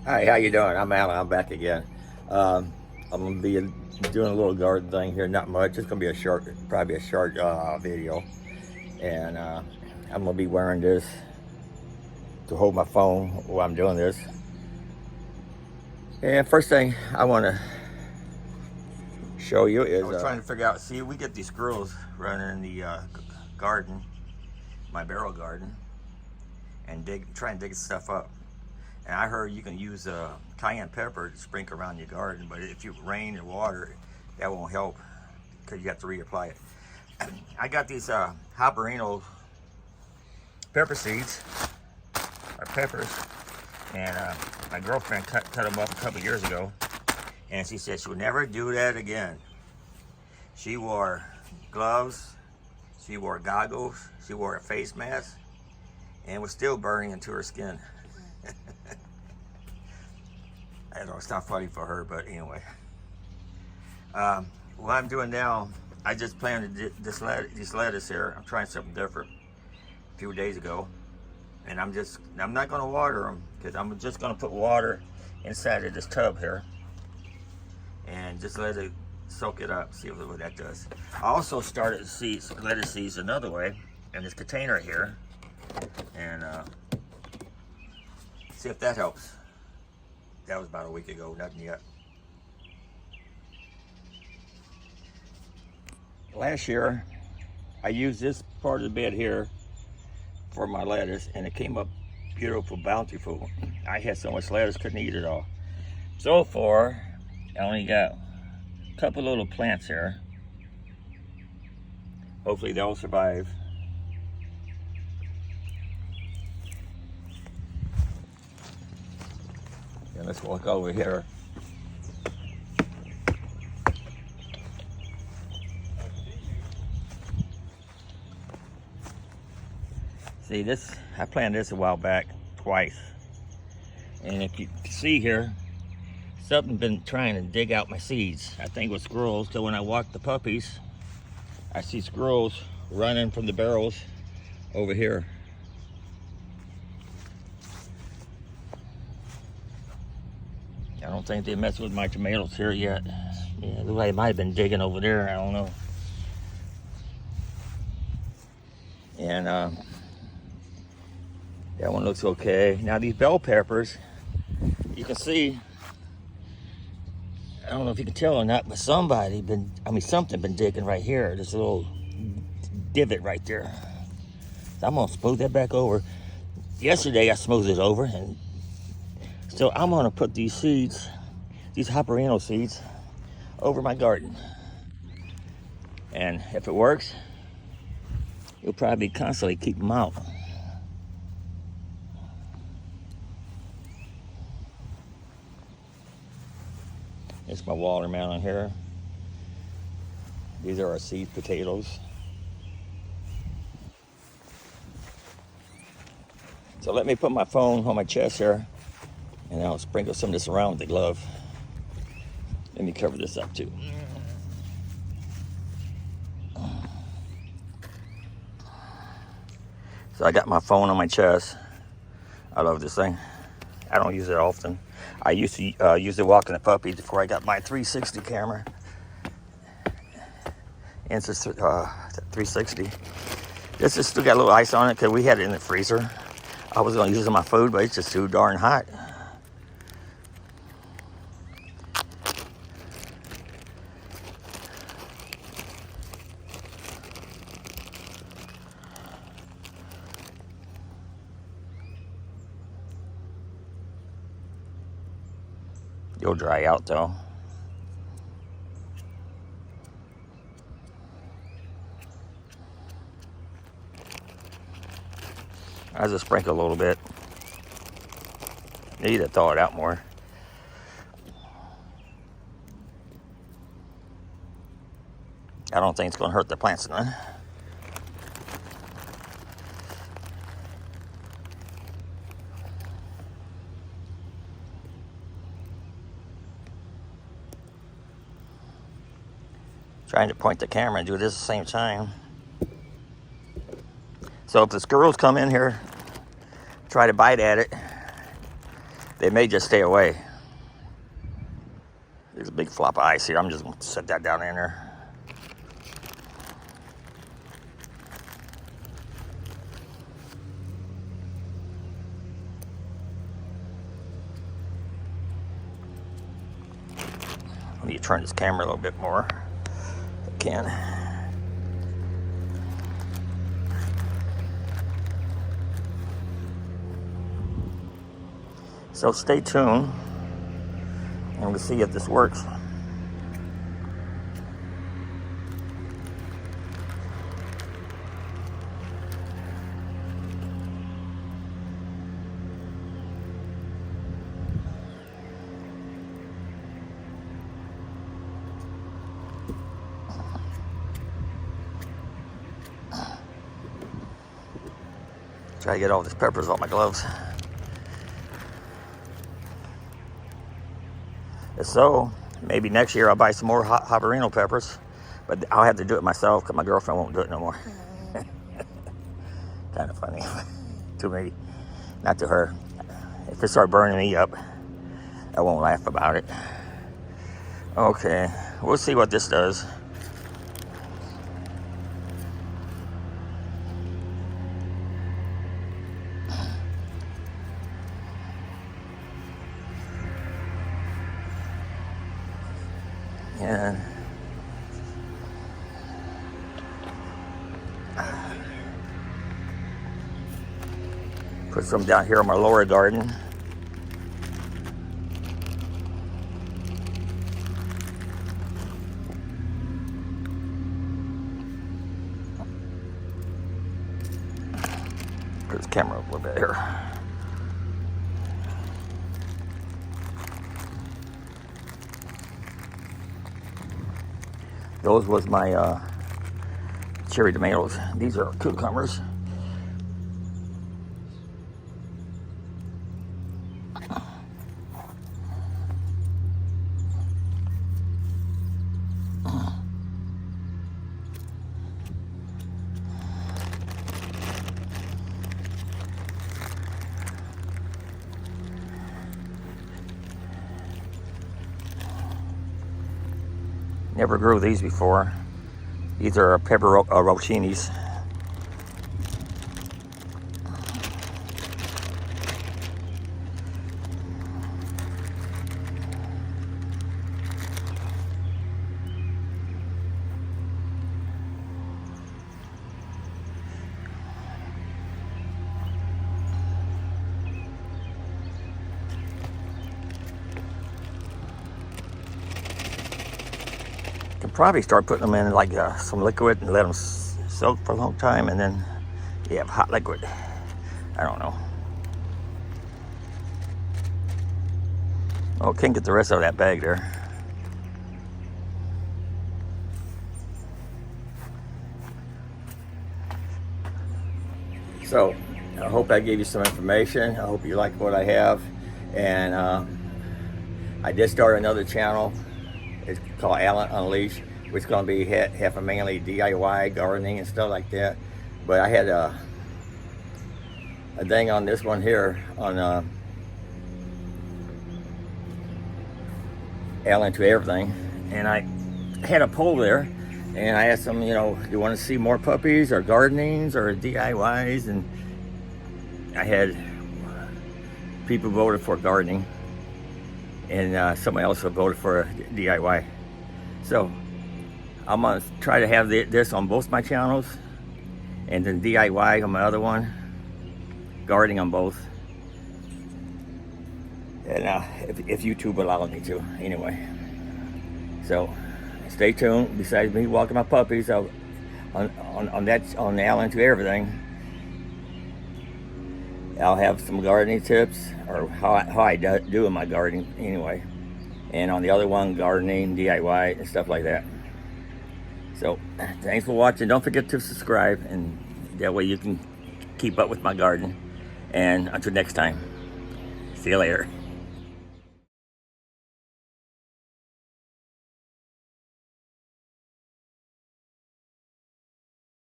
Hi, how you doing? I'm Alan. I'm back again. I'm gonna be doing a little garden thing here. Not much. It's gonna be a short, probably a short video, and I'm gonna be wearing this to hold my phone while I'm doing this. And first thing I want to show you is I was trying to figure out. See, we get these squirrels running in the garden, my barrel garden, and try and dig stuff up. And I heard you can use cayenne pepper to sprinkle around your garden, but if you rain and water, that won't help because you have to reapply it. I got these habanero pepper seeds, or peppers, and my girlfriend cut them up a couple years ago, and she said she would never do that again. She wore gloves, she wore goggles, she wore a face mask, and was still burning into her skin. I know it's not funny for her, but anyway. What I'm doing now, I just planted this lettuce here. I'm trying something different a few days ago. And I'm not gonna water them because I'm just gonna put water inside of this tub here and just let it soak it up, see what that does. I also started lettuce seeds another way in this container here, and see if that helps. That was about a week ago, nothing yet. Last year, I used this part of the bed here for my lettuce, and it came up beautiful, bountiful. I had so much lettuce, couldn't eat it all. So far, I only got a couple little plants here. Hopefully they'll survive. And let's walk over here. See this, I planted this a while back, twice. And if you see here, something been trying to dig out my seeds. I think it was squirrels, so when I walk the puppies, I see squirrels running from the barrels over here. I don't think they messed with my tomatoes here yet. Yeah, they might have been digging over there, I don't know. And that one looks okay. Now these bell peppers, you can see, I don't know if you can tell or not, but something been digging right here. This little divot right there. So I'm gonna smooth that back over. Yesterday I smoothed it over, and so I'm gonna put these seeds, these habanero seeds, over my garden. And if it works, you'll probably constantly keep them out. It's my watermelon here. These are our seed potatoes. So let me put my phone on my chest here, and I'll sprinkle some of this around with the glove. Let me cover this up too. So I got my phone on my chest. I love this thing. I don't use it often. I used to use it walking the puppies before I got my 360 camera. And it's just 360. This has still got a little ice on it because we had it in the freezer. I was gonna use it in my food, but it's just too darn hot. You'll dry out though. I just sprinkle a little bit. Need to thaw it out more. I don't think it's gonna hurt the plants none. Trying to point the camera and do this at the same time. So if the squirrels come in here, try to bite at it, they may just stay away. There's a big flop of ice here. I'm just going to set that down in there. I need to turn this camera a little bit more if I can. So stay tuned, and we'll see if this works. Try to get all these peppers off my gloves. So maybe next year I'll buy some more habanero peppers, but I'll have to do it myself because my girlfriend won't do it no more. Kind of funny to me, not to her. If it starts burning me up, I won't laugh about it. Okay, we'll see what this does. And put some down here in my lower garden. Put this camera up a little bit here. Those was my cherry tomatoes. These are cucumbers. Never grew these before. These are pepper rochinis. Can probably start putting them in like some liquid and let them soak for a long time, and then you have hot liquid. I don't know. Oh, can't get the rest of that bag there. So I hope I gave you some information. I hope you like what I have, and I did start another channel. It's called Alan Unleashed, which is going to be half of mainly DIY gardening and stuff like that. But I had a thing on this one here on Alan to Everything, and I had a poll there, and I asked them, you know, do you want to see more puppies or gardenings or DIYs? And I had people voted for gardening, and somebody else voted for DIY. So I'm gonna try to have this on both my channels, and then DIY on my other one, gardening on both. And if YouTube allows me to, anyway. So stay tuned. Besides me walking my puppies, on the Alan to Everything, I'll have some gardening tips, or how I do in my gardening anyway. And on the other one, gardening, DIY, and stuff like that. So thanks for watching. Don't forget to subscribe, and that way you can keep up with my garden. And until next time, see you later.